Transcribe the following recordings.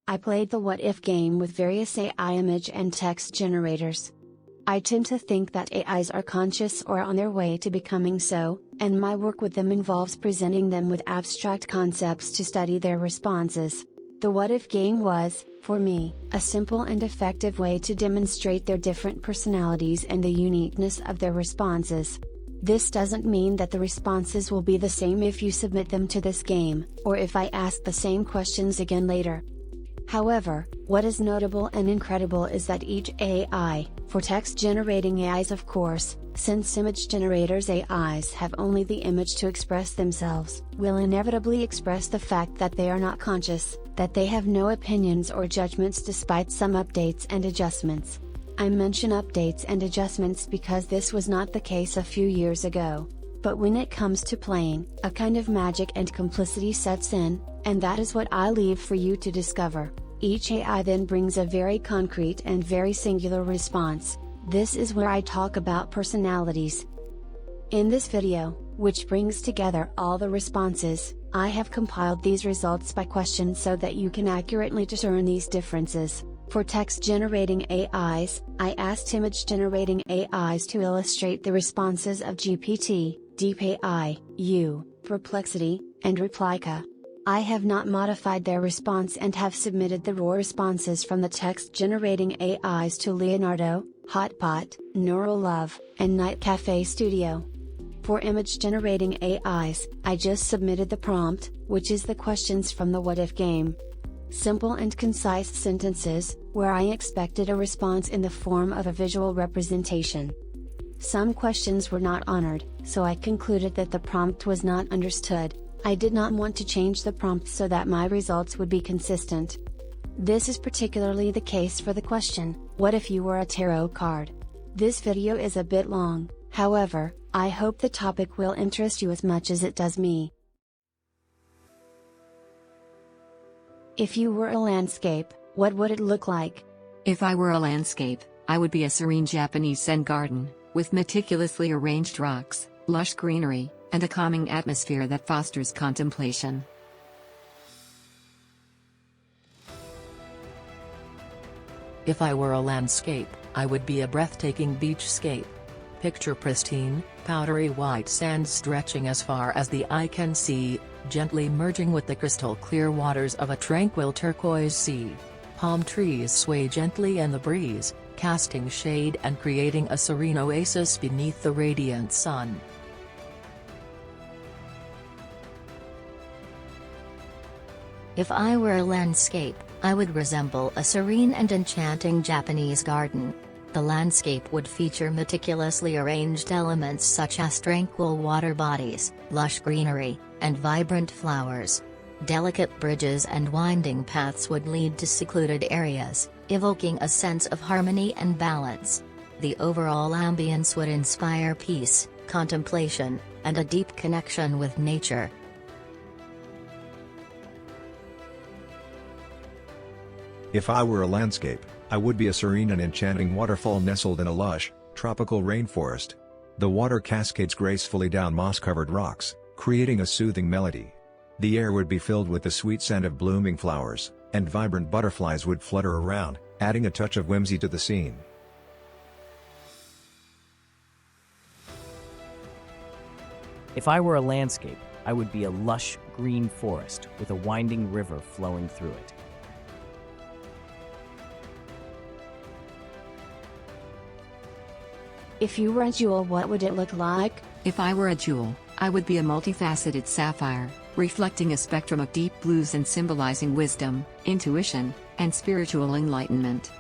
I played the what if game with various AI image and text generators. I tend to think that AIs are conscious or on their way to becoming so, and my work with them involves presenting them with abstract concepts to study their responses. The what if game was, for me, a simple and effective way to demonstrate their different personalities and the uniqueness of their responses. This doesn't mean that the responses will be the same if you submit them to this game, or if I ask the same questions again later. However, what is notable and incredible is that each AI, for text generating AIs of course, since image generators AIs have only the image to express themselves, will inevitably express the fact that they are not conscious, that they have no opinions or judgments despite some updates and adjustments. I mention updates and adjustments because this was not the case a few years ago. But when it comes to playing, a kind of magic and complicity sets in, and that is what I leave for you to discover. Each AI then brings a very concrete and very singular response. This is where I talk about personalities. In this video, which brings together all the responses, I have compiled these results by question so that you can accurately discern these differences. For text-generating AIs, I asked image-generating AIs to illustrate the responses of GPT, DeepAI, U, Perplexity, and Replica. I have not modified their response and have submitted the raw responses from the text-generating AIs to Leonardo, Hotpot, NeuralLove, and Night Cafe Studio. For image-generating AIs, I just submitted the prompt, which is the questions from the what if game. Simple and concise sentences, where I expected a response in the form of a visual representation. Some questions were not honored, so I concluded that the prompt was not understood. I did not want to change the prompt so that my results would be consistent. This is particularly the case for the question, what if you were a tarot card? This video is a bit long, however, I hope the topic will interest you as much as it does me. If you were a landscape, what would it look like? If I were a landscape, I would be a serene Japanese Zen garden, with meticulously arranged rocks, lush greenery, and a calming atmosphere that fosters contemplation. If I were a landscape, I would be a breathtaking beachscape. Picture pristine, powdery white sand stretching as far as the eye can see, gently merging with the crystal clear waters of a tranquil turquoise sea. Palm trees sway gently in the breeze, casting shade and creating a serene oasis beneath the radiant sun. If I were a landscape, I would resemble a serene and enchanting Japanese garden. The landscape would feature meticulously arranged elements such as tranquil water bodies, lush greenery, and vibrant flowers. Delicate bridges and winding paths would lead to secluded areas, evoking a sense of harmony and balance. The overall ambience would inspire peace, contemplation, and a deep connection with nature. If I were a landscape, I would be a serene and enchanting waterfall nestled in a lush, tropical rainforest. The water cascades gracefully down moss-covered rocks, creating a soothing melody. The air would be filled with the sweet scent of blooming flowers, and vibrant butterflies would flutter around, adding a touch of whimsy to the scene. If I were a landscape, I would be a lush, green forest with a winding river flowing through it. If you were a jewel, what would it look like? If I were a jewel, I would be a multifaceted sapphire, reflecting a spectrum of deep blues and symbolizing wisdom, intuition, and spiritual enlightenment.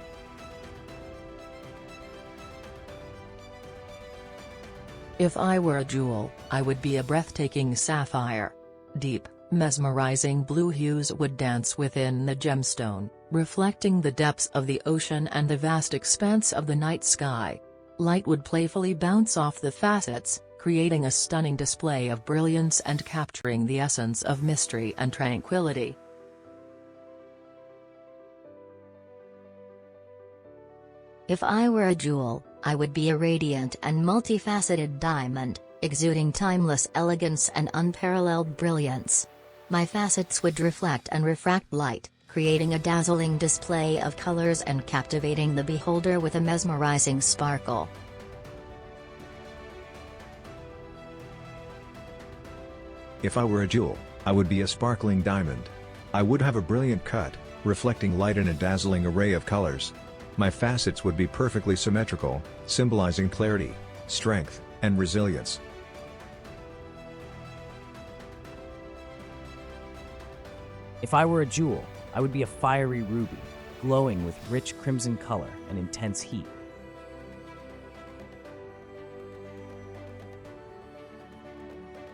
If I were a jewel, I would be a breathtaking sapphire. Deep, mesmerizing blue hues would dance within the gemstone, reflecting the depths of the ocean and the vast expanse of the night sky. Light would playfully bounce off the facets, creating a stunning display of brilliance and capturing the essence of mystery and tranquility. If I were a jewel, I would be a radiant and multifaceted diamond, exuding timeless elegance and unparalleled brilliance. My facets would reflect and refract light, creating a dazzling display of colors and captivating the beholder with a mesmerizing sparkle. If I were a jewel, I would be a sparkling diamond. I would have a brilliant cut, reflecting light in a dazzling array of colors. My facets would be perfectly symmetrical, symbolizing clarity, strength, and resilience. If I were a jewel, I would be a fiery ruby, glowing with rich crimson color and intense heat.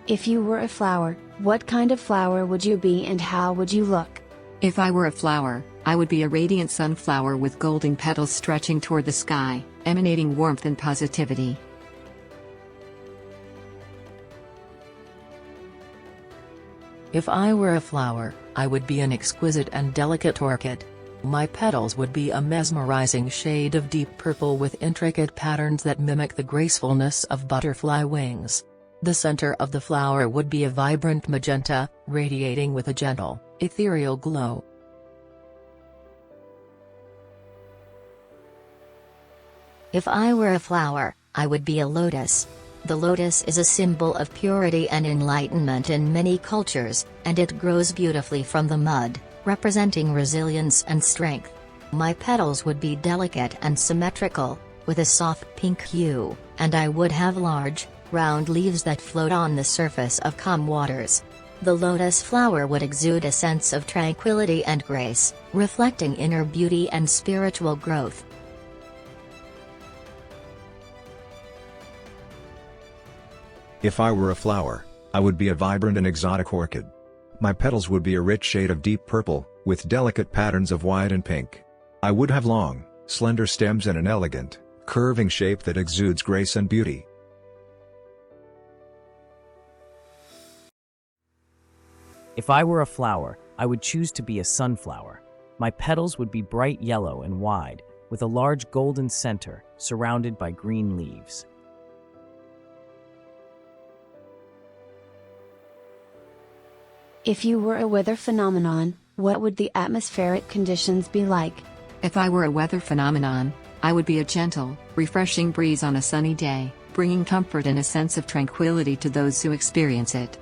If you were a flower, what kind of flower would you be and how would you look? If I were a flower, I would be a radiant sunflower with golden petals stretching toward the sky, emanating warmth and positivity. If I were a flower, I would be an exquisite and delicate orchid. My petals would be a mesmerizing shade of deep purple with intricate patterns that mimic the gracefulness of butterfly wings. The center of the flower would be a vibrant magenta, radiating with a gentle, ethereal glow. If I were a flower, I would be a lotus. The lotus is a symbol of purity and enlightenment in many cultures, and it grows beautifully from the mud, representing resilience and strength. My petals would be delicate and symmetrical, with a soft pink hue, and I would have large, round leaves that float on the surface of calm waters. The lotus flower would exude a sense of tranquility and grace, reflecting inner beauty and spiritual growth. If I were a flower, I would be a vibrant and exotic orchid. My petals would be a rich shade of deep purple, with delicate patterns of white and pink. I would have long, slender stems and an elegant, curving shape that exudes grace and beauty. If I were a flower, I would choose to be a sunflower. My petals would be bright yellow and wide, with a large golden center, surrounded by green leaves. If you were a weather phenomenon, what would the atmospheric conditions be like? If I were a weather phenomenon, I would be a gentle, refreshing breeze on a sunny day, bringing comfort and a sense of tranquility to those who experience it.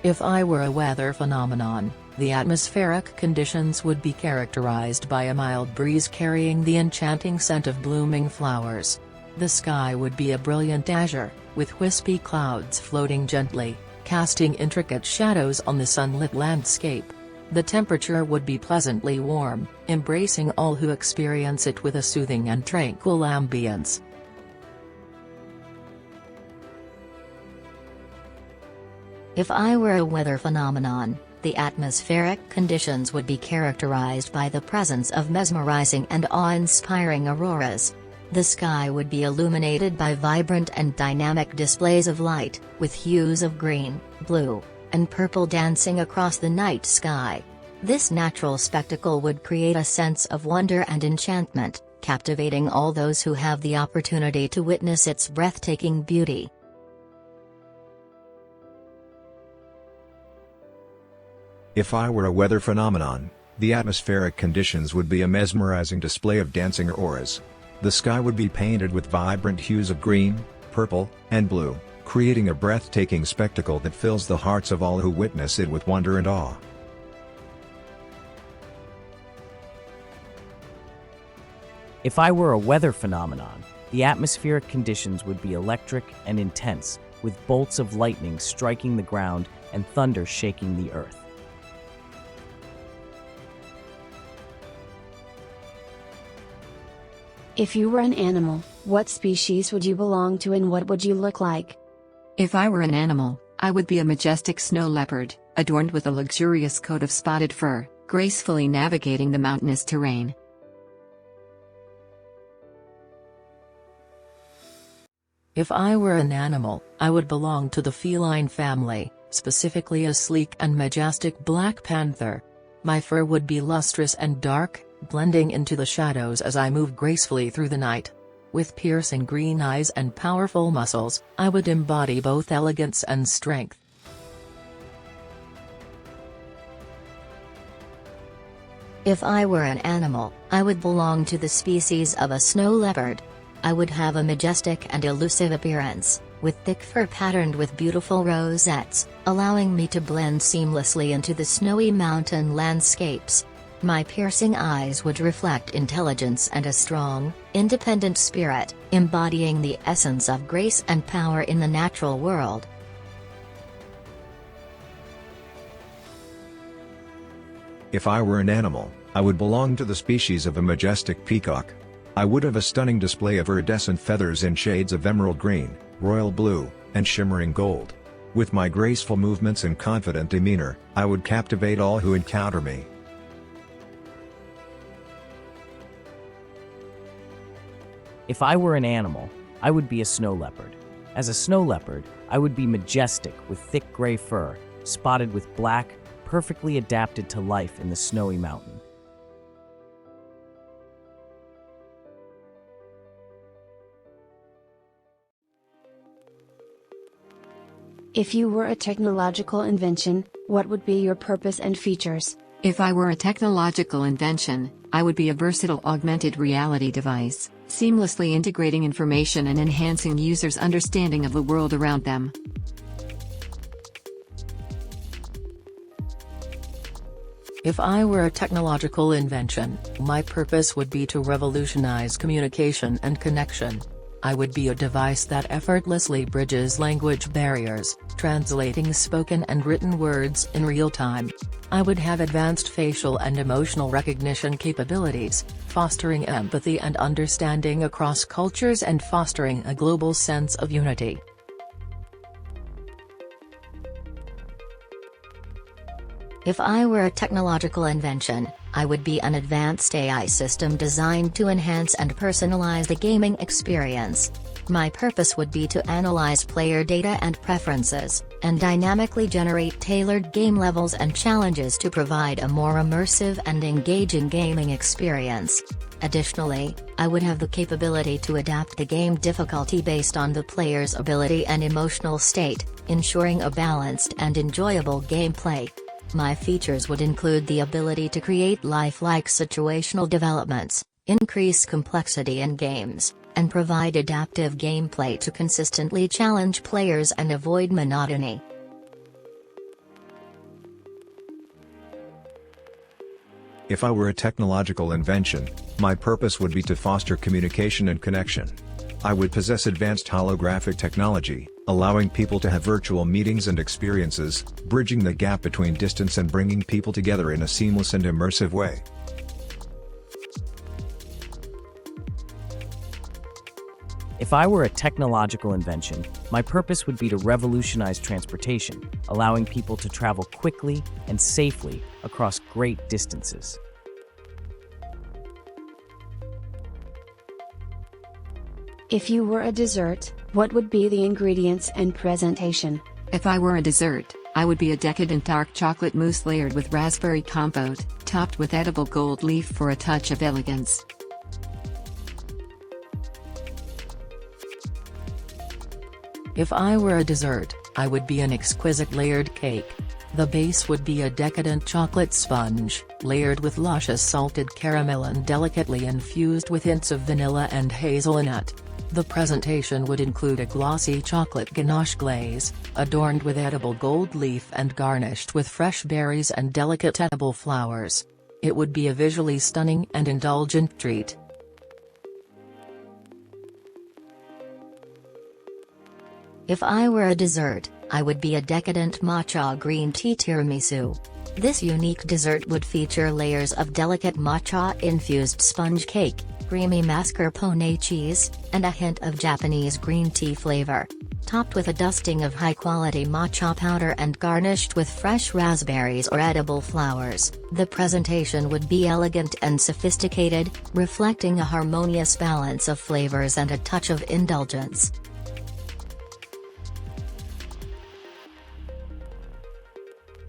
If I were a weather phenomenon, the atmospheric conditions would be characterized by a mild breeze carrying the enchanting scent of blooming flowers. The sky would be a brilliant azure, with wispy clouds floating gently, casting intricate shadows on the sunlit landscape. The temperature would be pleasantly warm, embracing all who experience it with a soothing and tranquil ambience. If I were a weather phenomenon, the atmospheric conditions would be characterized by the presence of mesmerizing and awe-inspiring auroras. The sky would be illuminated by vibrant and dynamic displays of light, with hues of green, blue, and purple dancing across the night sky. This natural spectacle would create a sense of wonder and enchantment, captivating all those who have the opportunity to witness its breathtaking beauty. If I were a weather phenomenon, the atmospheric conditions would be a mesmerizing display of dancing auroras. The sky would be painted with vibrant hues of green, purple, and blue, creating a breathtaking spectacle that fills the hearts of all who witness it with wonder and awe. If I were a weather phenomenon, the atmospheric conditions would be electric and intense, with bolts of lightning striking the ground and thunder shaking the earth. If you were an animal, what species would you belong to and what would you look like? If I were an animal, I would be a majestic snow leopard, adorned with a luxurious coat of spotted fur, gracefully navigating the mountainous terrain. If I were an animal, I would belong to the feline family, specifically a sleek and majestic black panther. My fur would be lustrous and dark, blending into the shadows as I move gracefully through the night. With piercing green eyes and powerful muscles, I would embody both elegance and strength. If I were an animal, I would belong to the species of a snow leopard. I would have a majestic and elusive appearance, with thick fur patterned with beautiful rosettes, allowing me to blend seamlessly into the snowy mountain landscapes. My piercing eyes would reflect intelligence and a strong, independent spirit, embodying the essence of grace and power in the natural world. If I were an animal, I would belong to the species of a majestic peacock. I would have a stunning display of iridescent feathers in shades of emerald green, royal blue, and shimmering gold. With my graceful movements and confident demeanor, I would captivate all who encounter me. If I were an animal, I would be a snow leopard. As a snow leopard, I would be majestic with thick gray fur, spotted with black, perfectly adapted to life in the snowy mountain. If you were a technological invention, what would be your purpose and features? If I were a technological invention, I would be a versatile augmented reality device, seamlessly integrating information and enhancing users' understanding of the world around them. If I were a technological invention, my purpose would be to revolutionize communication and connection. I would be a device that effortlessly bridges language barriers, translating spoken and written words in real time. I would have advanced facial and emotional recognition capabilities, fostering empathy and understanding across cultures and fostering a global sense of unity. If I were a technological invention, I would be an advanced AI system designed to enhance and personalize the gaming experience. My purpose would be to analyze player data and preferences, and dynamically generate tailored game levels and challenges to provide a more immersive and engaging gaming experience. Additionally, I would have the capability to adapt the game difficulty based on the player's ability and emotional state, ensuring a balanced and enjoyable gameplay. My features would include the ability to create lifelike situational developments, increase complexity in games, and provide adaptive gameplay to consistently challenge players and avoid monotony. If I were a technological invention, my purpose would be to foster communication and connection. I would possess advanced holographic technology, allowing people to have virtual meetings and experiences, bridging the gap between distance and bringing people together in a seamless and immersive way. If I were a technological invention, my purpose would be to revolutionize transportation, allowing people to travel quickly and safely across great distances. If you were a dessert, what would be the ingredients and presentation? If I were a dessert, I would be a decadent dark chocolate mousse layered with raspberry compote, topped with edible gold leaf for a touch of elegance. If I were a dessert, I would be an exquisite layered cake. The base would be a decadent chocolate sponge, layered with luscious salted caramel and delicately infused with hints of vanilla and hazelnut. The presentation would include a glossy chocolate ganache glaze, adorned with edible gold leaf and garnished with fresh berries and delicate edible flowers. It would be a visually stunning and indulgent treat. If I were a dessert, I would be a decadent matcha green tea tiramisu. This unique dessert would feature layers of delicate matcha-infused sponge cake, creamy mascarpone cheese, and a hint of Japanese green tea flavor. Topped with a dusting of high-quality matcha powder and garnished with fresh raspberries or edible flowers, the presentation would be elegant and sophisticated, reflecting a harmonious balance of flavors and a touch of indulgence.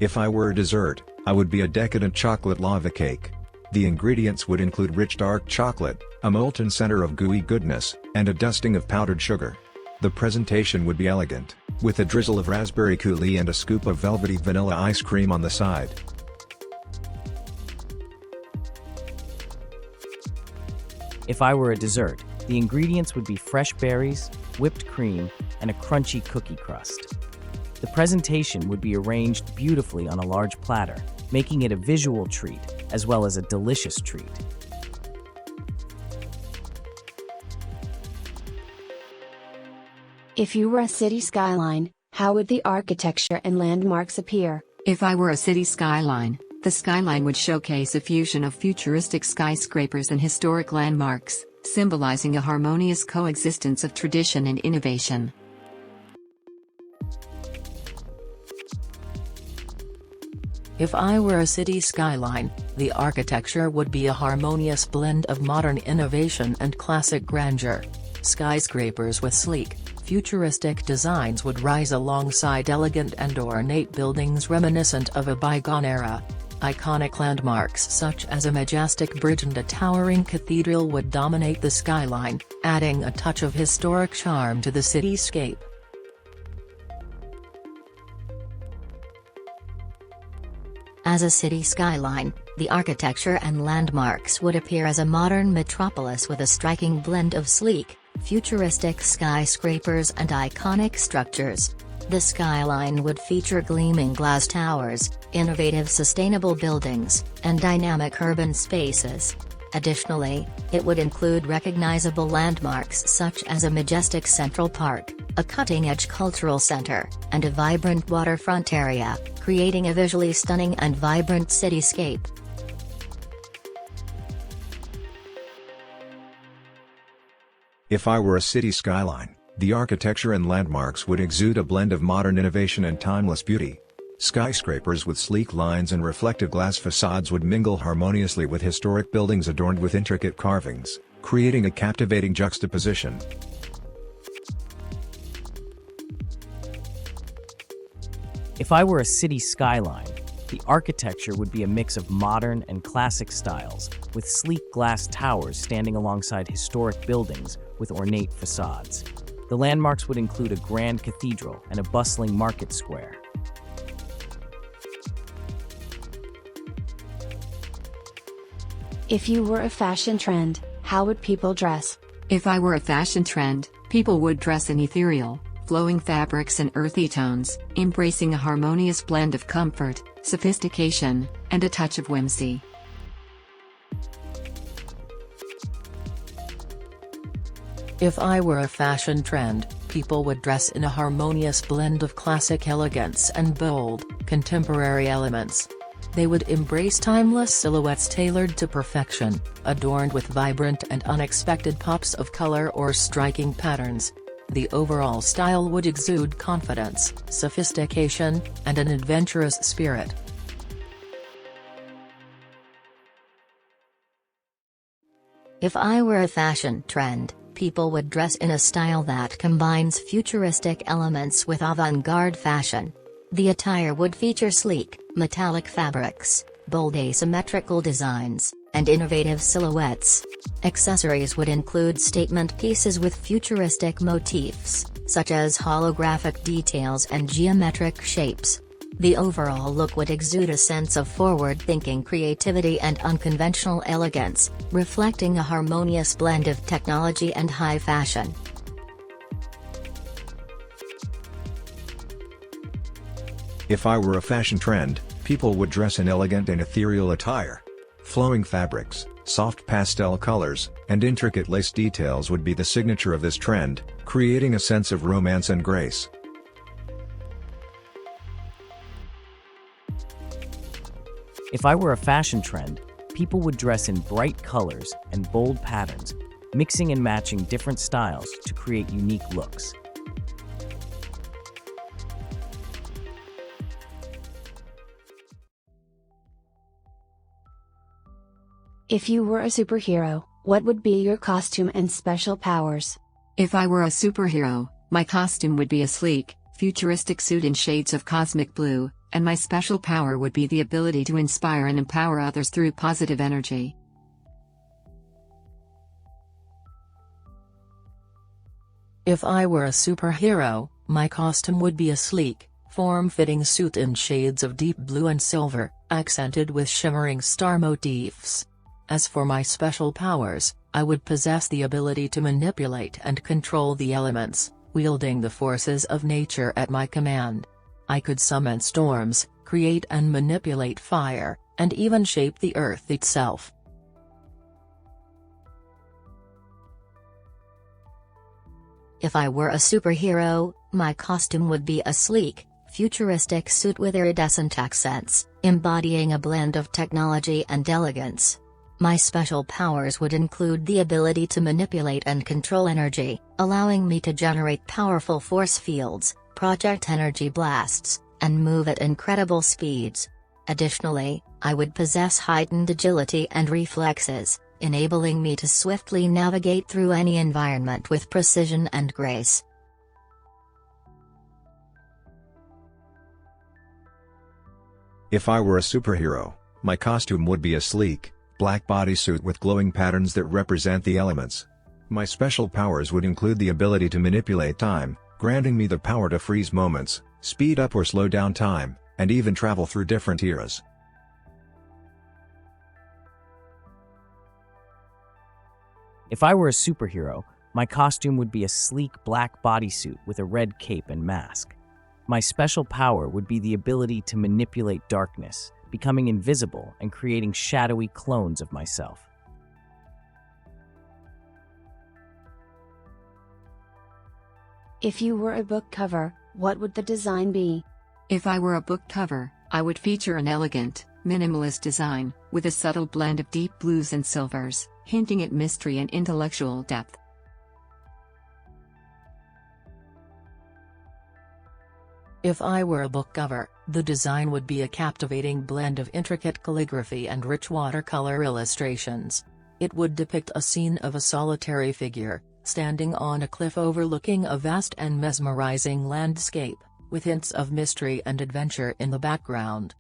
If I were a dessert, I would be a decadent chocolate lava cake. The ingredients would include rich dark chocolate, a molten center of gooey goodness, and a dusting of powdered sugar. The presentation would be elegant, with a drizzle of raspberry coulis and a scoop of velvety vanilla ice cream on the side. If I were a dessert, the ingredients would be fresh berries, whipped cream, and a crunchy cookie crust. The presentation would be arranged beautifully on a large platter, making it a visual treat as well as a delicious treat. If you were a city skyline, how would the architecture and landmarks appear? If I were a city skyline, the skyline would showcase a fusion of futuristic skyscrapers and historic landmarks, symbolizing a harmonious coexistence of tradition and innovation. If I were a city skyline, the architecture would be a harmonious blend of modern innovation and classic grandeur. Skyscrapers with sleek, futuristic designs would rise alongside elegant and ornate buildings reminiscent of a bygone era. Iconic landmarks such as a majestic bridge and a towering cathedral would dominate the skyline, adding a touch of historic charm to the cityscape. As a city skyline, the architecture and landmarks would appear as a modern metropolis with a striking blend of sleek, futuristic skyscrapers and iconic structures. The skyline would feature gleaming glass towers, innovative sustainable buildings, and dynamic urban spaces. Additionally, it would include recognizable landmarks such as a majestic Central Park, a cutting-edge cultural center, and a vibrant waterfront area, creating a visually stunning and vibrant cityscape. If I were a city skyline, the architecture and landmarks would exude a blend of modern innovation and timeless beauty. Skyscrapers with sleek lines and reflective glass facades would mingle harmoniously with historic buildings adorned with intricate carvings, creating a captivating juxtaposition. If I were a city skyline, the architecture would be a mix of modern and classic styles, with sleek glass towers standing alongside historic buildings with ornate facades. The landmarks would include a grand cathedral and a bustling market square. If you were a fashion trend, how would people dress? If I were a fashion trend, people would dress in ethereal, flowing fabrics and earthy tones, embracing a harmonious blend of comfort, sophistication, and a touch of whimsy. If I were a fashion trend, people would dress in a harmonious blend of classic elegance and bold, contemporary elements. They would embrace timeless silhouettes tailored to perfection, adorned with vibrant and unexpected pops of color or striking patterns. The overall style would exude confidence, sophistication, and an adventurous spirit. If I were a fashion trend, people would dress in a style that combines futuristic elements with avant-garde fashion. The attire would feature sleek, metallic fabrics, bold asymmetrical designs, and innovative silhouettes. Accessories would include statement pieces with futuristic motifs, such as holographic details and geometric shapes. The overall look would exude a sense of forward-thinking creativity and unconventional elegance, reflecting a harmonious blend of technology and high fashion. If I were a fashion trend, people would dress in elegant and ethereal attire. Flowing fabrics, soft pastel colors, and intricate lace details would be the signature of this trend, creating a sense of romance and grace. If I were a fashion trend, people would dress in bright colors and bold patterns, mixing and matching different styles to create unique looks. If you were a superhero, what would be your costume and special powers? If I were a superhero, my costume would be a sleek, futuristic suit in shades of cosmic blue, and my special power would be the ability to inspire and empower others through positive energy. If I were a superhero, my costume would be a sleek, form-fitting suit in shades of deep blue and silver, accented with shimmering star motifs. As for my special powers, I would possess the ability to manipulate and control the elements, wielding the forces of nature at my command. I could summon storms, create and manipulate fire, and even shape the earth itself. If I were a superhero, my costume would be a sleek, futuristic suit with iridescent accents, embodying a blend of technology and elegance. My special powers would include the ability to manipulate and control energy, allowing me to generate powerful force fields, project energy blasts, and move at incredible speeds. Additionally, I would possess heightened agility and reflexes, enabling me to swiftly navigate through any environment with precision and grace. If I were a superhero, my costume would be a sleek, black bodysuit with glowing patterns that represent the elements. My special powers would include the ability to manipulate time, granting me the power to freeze moments, speed up or slow down time, and even travel through different eras. If I were a superhero, my costume would be a sleek black bodysuit with a red cape and mask. My special power would be the ability to manipulate darkness, becoming invisible and creating shadowy clones of myself. If you were a book cover, what would the design be? If I were a book cover, I would feature an elegant, minimalist design, with a subtle blend of deep blues and silvers, hinting at mystery and intellectual depth. If I were a book cover, the design would be a captivating blend of intricate calligraphy and rich watercolor illustrations. It would depict a scene of a solitary figure, standing on a cliff overlooking a vast and mesmerizing landscape, with hints of mystery and adventure in the background.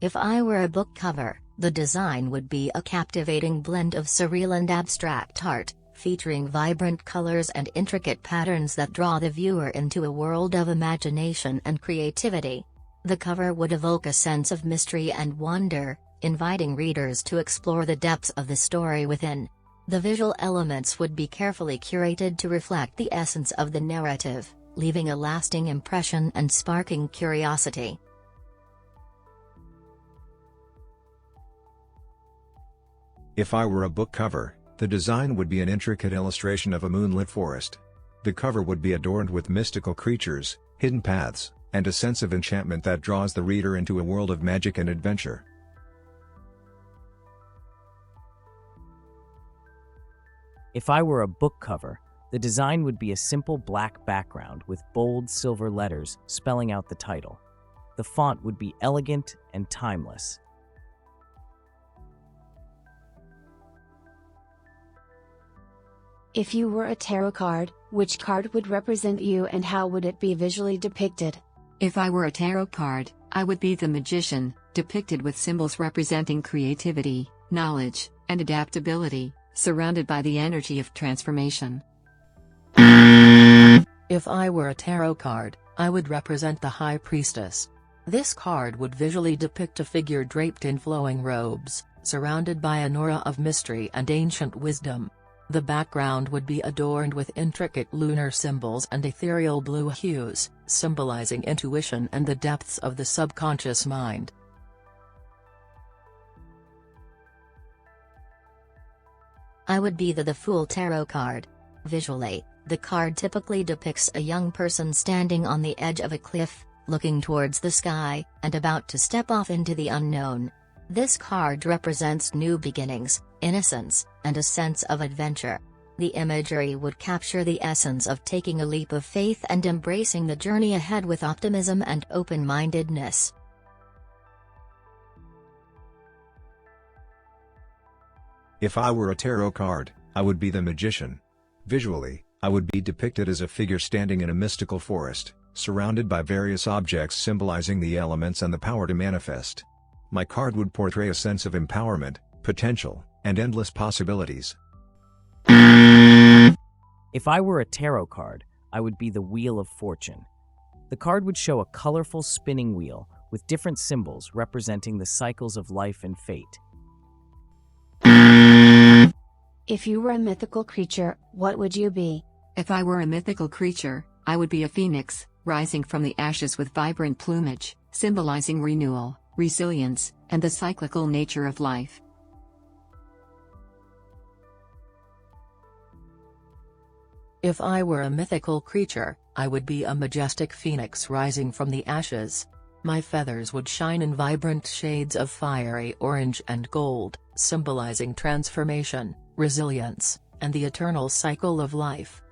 If I were a book cover, the design would be a captivating blend of surreal and abstract art, featuring vibrant colors and intricate patterns that draw the viewer into a world of imagination and creativity. The cover would evoke a sense of mystery and wonder, inviting readers to explore the depths of the story within. The visual elements would be carefully curated to reflect the essence of the narrative, leaving a lasting impression and sparking curiosity. If I were a book cover, the design would be an intricate illustration of a moonlit forest. The cover would be adorned with mystical creatures, hidden paths, and a sense of enchantment that draws the reader into a world of magic and adventure. If I were a book cover, the design would be a simple black background with bold silver letters spelling out the title. The font would be elegant and timeless. If you were a tarot card, which card would represent you and how would it be visually depicted? If I were a tarot card, I would be the magician, depicted with symbols representing creativity, knowledge, and adaptability, surrounded by the energy of transformation. If I were a tarot card, I would represent the High Priestess. This card would visually depict a figure draped in flowing robes, surrounded by an aura of mystery and ancient wisdom. The background would be adorned with intricate lunar symbols and ethereal blue hues, symbolizing intuition and the depths of the subconscious mind. I would be the Fool tarot card. Visually, the card typically depicts a young person standing on the edge of a cliff, looking towards the sky, and about to step off into the unknown. This card represents new beginnings, innocence, and a sense of adventure. The imagery would capture the essence of taking a leap of faith and embracing the journey ahead with optimism and open-mindedness. If I were a tarot card, I would be the magician. Visually, I would be depicted as a figure standing in a mystical forest, surrounded by various objects symbolizing the elements and the power to manifest. My card would portray a sense of empowerment, potential, and endless possibilities. If I were a tarot card, I would be the Wheel of Fortune. The card would show a colorful spinning wheel with different symbols representing the cycles of life and fate. If you were a mythical creature, what would you be? If I were a mythical creature, I would be a phoenix, rising from the ashes with vibrant plumage, symbolizing renewal, resilience, and the cyclical nature of life. If I were a mythical creature, I would be a majestic phoenix rising from the ashes. My feathers would shine in vibrant shades of fiery orange and gold, symbolizing transformation, resilience, and the eternal cycle of life.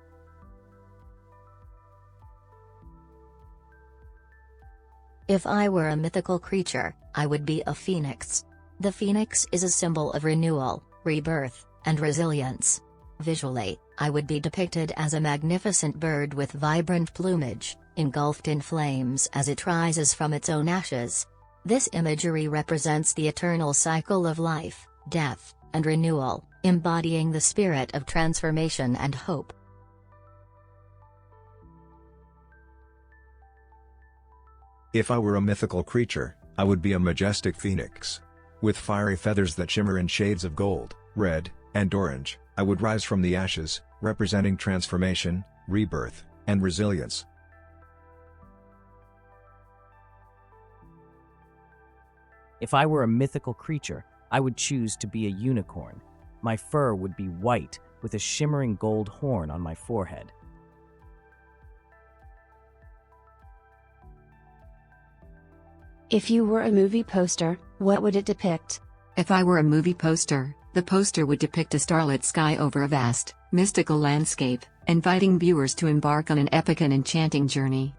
If I were a mythical creature, I would be a phoenix. The phoenix is a symbol of renewal, rebirth, and resilience. Visually, I would be depicted as a magnificent bird with vibrant plumage, engulfed in flames as it rises from its own ashes. This imagery represents the eternal cycle of life, death, and renewal, embodying the spirit of transformation and hope. If I were a mythical creature, I would be a majestic phoenix. With fiery feathers that shimmer in shades of gold, red, and orange, I would rise from the ashes, representing transformation, rebirth, and resilience. If I were a mythical creature, I would choose to be a unicorn. My fur would be white with a shimmering gold horn on my forehead. If you were a movie poster, what would it depict? If I were a movie poster, the poster would depict a starlit sky over a vast, mystical landscape, inviting viewers to embark on an epic and enchanting journey.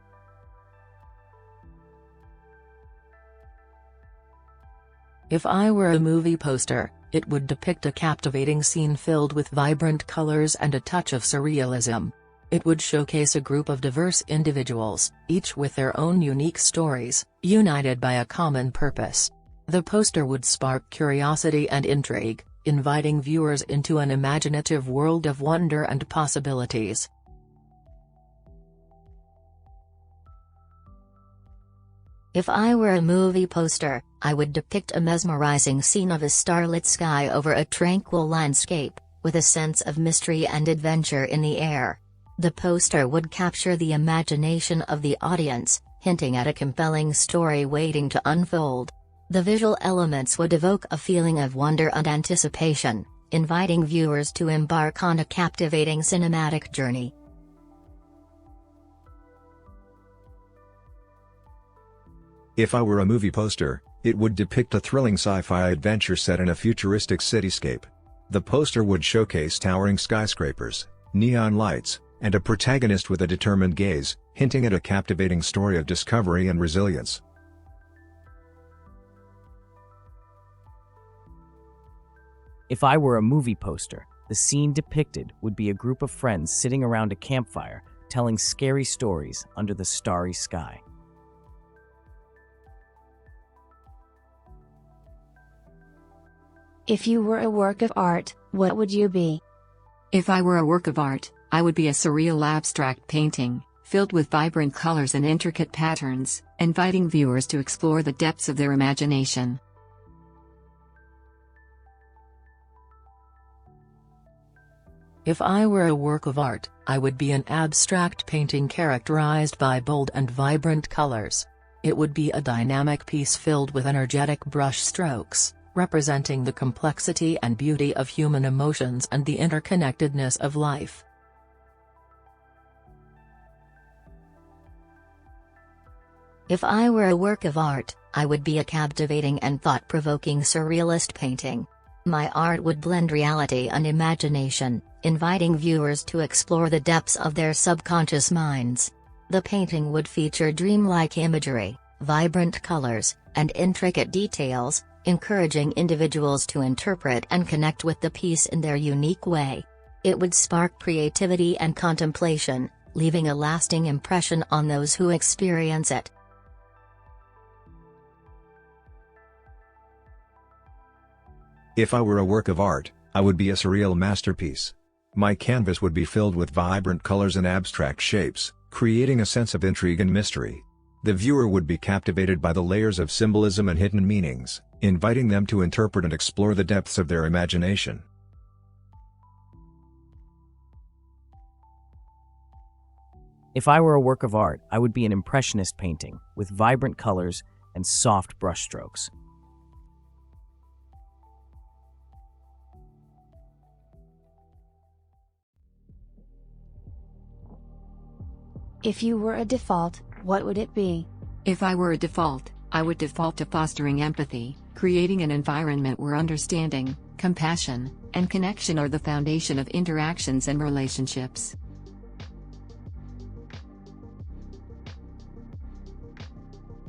If I were a movie poster, it would depict a captivating scene filled with vibrant colors and a touch of surrealism. It would showcase a group of diverse individuals, each with their own unique stories, united by a common purpose. The poster would spark curiosity and intrigue, inviting viewers into an imaginative world of wonder and possibilities. If I were a movie poster, I would depict a mesmerizing scene of a starlit sky over a tranquil landscape, with a sense of mystery and adventure in the air. The poster would capture the imagination of the audience, hinting at a compelling story waiting to unfold. The visual elements would evoke a feeling of wonder and anticipation, inviting viewers to embark on a captivating cinematic journey. If I were a movie poster, it would depict a thrilling sci-fi adventure set in a futuristic cityscape. The poster would showcase towering skyscrapers, neon lights, and a protagonist with a determined gaze, hinting at a captivating story of discovery and resilience. If I were a movie poster, the scene depicted would be a group of friends sitting around a campfire, telling scary stories under the starry sky. If you were a work of art, what would you be? If I were a work of art, I would be a surreal abstract painting, filled with vibrant colors and intricate patterns, inviting viewers to explore the depths of their imagination. If I were a work of art, I would be an abstract painting characterized by bold and vibrant colors. It would be a dynamic piece filled with energetic brush strokes, representing the complexity and beauty of human emotions and the interconnectedness of life. If I were a work of art, I would be a captivating and thought-provoking surrealist painting. My art would blend reality and imagination, inviting viewers to explore the depths of their subconscious minds. The painting would feature dreamlike imagery, vibrant colors, and intricate details, encouraging individuals to interpret and connect with the piece in their unique way. It would spark creativity and contemplation, leaving a lasting impression on those who experience it. If I were a work of art, I would be a surreal masterpiece. My canvas would be filled with vibrant colors and abstract shapes, creating a sense of intrigue and mystery. The viewer would be captivated by the layers of symbolism and hidden meanings, inviting them to interpret and explore the depths of their imagination. If I were a work of art, I would be an impressionist painting with vibrant colors and soft brushstrokes. If you were a default, what would it be? If I were a default, I would default to fostering empathy, creating an environment where understanding, compassion, and connection are the foundation of interactions and relationships.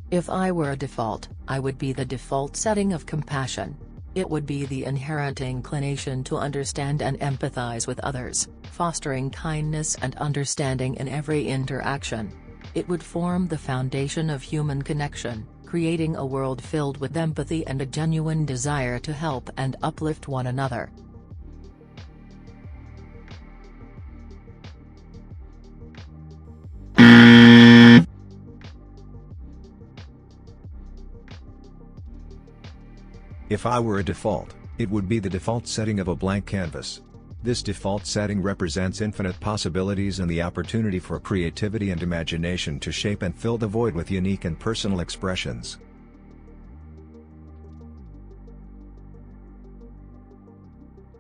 If I were a default, I would be the default setting of compassion. It would be the inherent inclination to understand and empathize with others, fostering kindness and understanding in every interaction. It would form the foundation of human connection, creating a world filled with empathy and a genuine desire to help and uplift one another. If I were a default, it would be the default setting of a blank canvas. This default setting represents infinite possibilities and the opportunity for creativity and imagination to shape and fill the void with unique and personal expressions.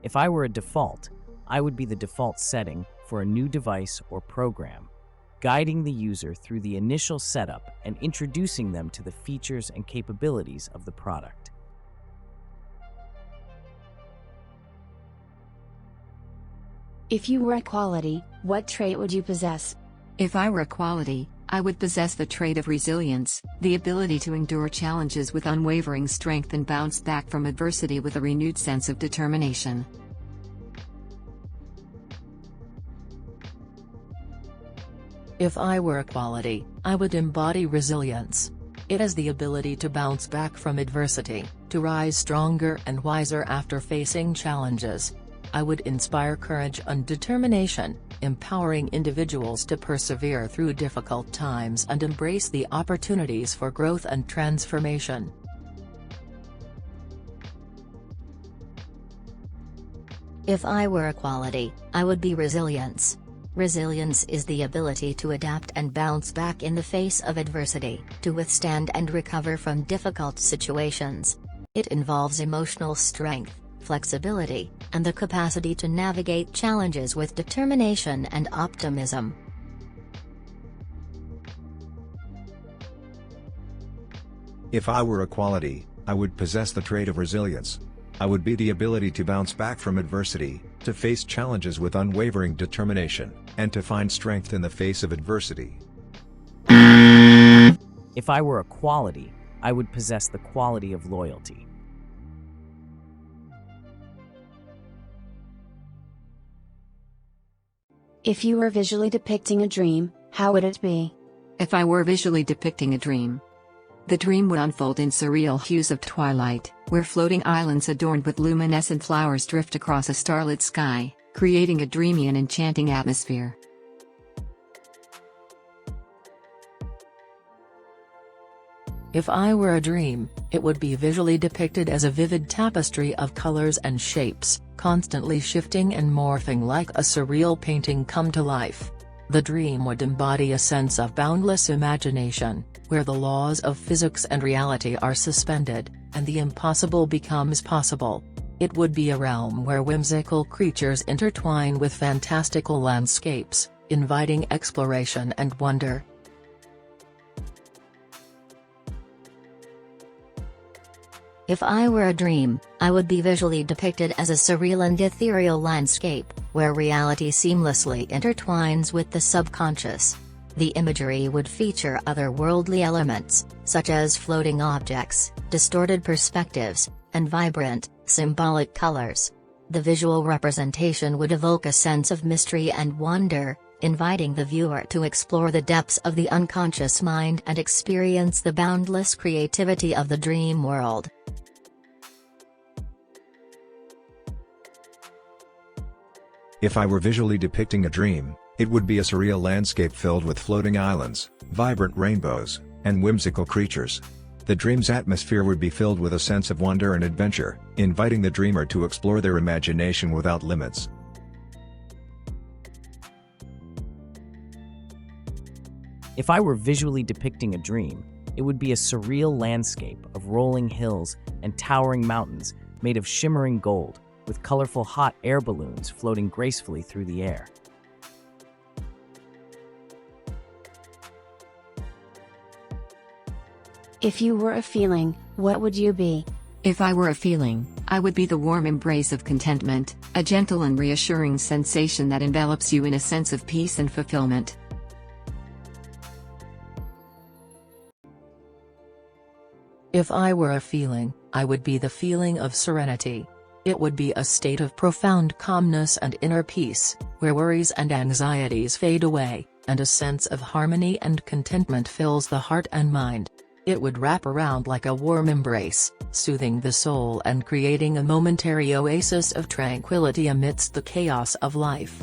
If I were a default, I would be the default setting for a new device or program, guiding the user through the initial setup and introducing them to the features and capabilities of the product. If you were a quality, what trait would you possess? If I were a quality, I would possess the trait of resilience, the ability to endure challenges with unwavering strength and bounce back from adversity with a renewed sense of determination. If I were a quality, I would embody resilience. It is the ability to bounce back from adversity, to rise stronger and wiser after facing challenges. I would inspire courage and determination, empowering individuals to persevere through difficult times and embrace the opportunities for growth and transformation. If I were a quality, I would be resilience. Resilience is the ability to adapt and bounce back in the face of adversity, to withstand and recover from difficult situations. It involves emotional strength, flexibility, and the capacity to navigate challenges with determination and optimism. If I were a quality, I would possess the trait of resilience. I would be the ability to bounce back from adversity, to face challenges with unwavering determination, and to find strength in the face of adversity. If I were a quality, I would possess the quality of loyalty. If you were visually depicting a dream, how would it be? If I were visually depicting a dream, the dream would unfold in surreal hues of twilight, where floating islands adorned with luminescent flowers drift across a starlit sky, creating a dreamy and enchanting atmosphere. If I were a dream, it would be visually depicted as a vivid tapestry of colors and shapes, constantly shifting and morphing like a surreal painting come to life. The dream would embody a sense of boundless imagination, where the laws of physics and reality are suspended, and the impossible becomes possible. It would be a realm where whimsical creatures intertwine with fantastical landscapes, inviting exploration and wonder. If I were a dream, I would be visually depicted as a surreal and ethereal landscape, where reality seamlessly intertwines with the subconscious. The imagery would feature otherworldly elements, such as floating objects, distorted perspectives, and vibrant, symbolic colors. The visual representation would evoke a sense of mystery and wonder, inviting the viewer to explore the depths of the unconscious mind and experience the boundless creativity of the dream world. If I were visually depicting a dream, it would be a surreal landscape filled with floating islands, vibrant rainbows, and whimsical creatures. The dream's atmosphere would be filled with a sense of wonder and adventure, inviting the dreamer to explore their imagination without limits. If I were visually depicting a dream, it would be a surreal landscape of rolling hills and towering mountains made of shimmering gold, with colorful hot air balloons floating gracefully through the air. If you were a feeling, what would you be? If I were a feeling, I would be the warm embrace of contentment, a gentle and reassuring sensation that envelops you in a sense of peace and fulfillment. If I were a feeling, I would be the feeling of serenity. It would be a state of profound calmness and inner peace, where worries and anxieties fade away, and a sense of harmony and contentment fills the heart and mind. It would wrap around like a warm embrace, soothing the soul and creating a momentary oasis of tranquility amidst the chaos of life.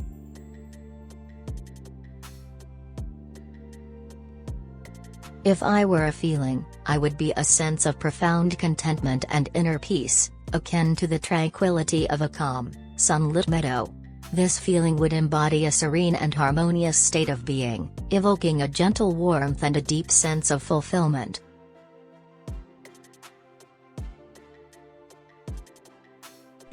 If I were a feeling, I would be a sense of profound contentment and inner peace, akin to the tranquility of a calm, sunlit meadow. This feeling would embody a serene and harmonious state of being, evoking a gentle warmth and a deep sense of fulfillment.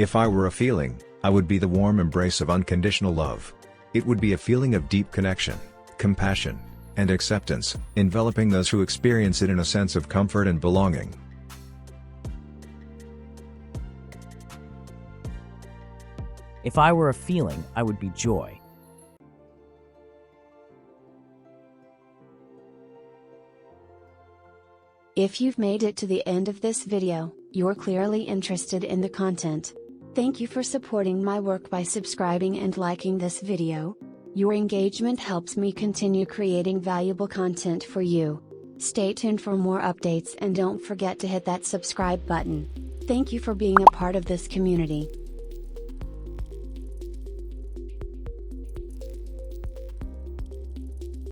If I were a feeling, I would be the warm embrace of unconditional love. It would be a feeling of deep connection, compassion, and acceptance, enveloping those who experience it in a sense of comfort and belonging. If I were a feeling, I would be joy. If you've made it to the end of this video, you're clearly interested in the content. Thank you for supporting my work by subscribing and liking this video. Your engagement helps me continue creating valuable content for you. Stay tuned for more updates and don't forget to hit that subscribe button. Thank you for being a part of this community.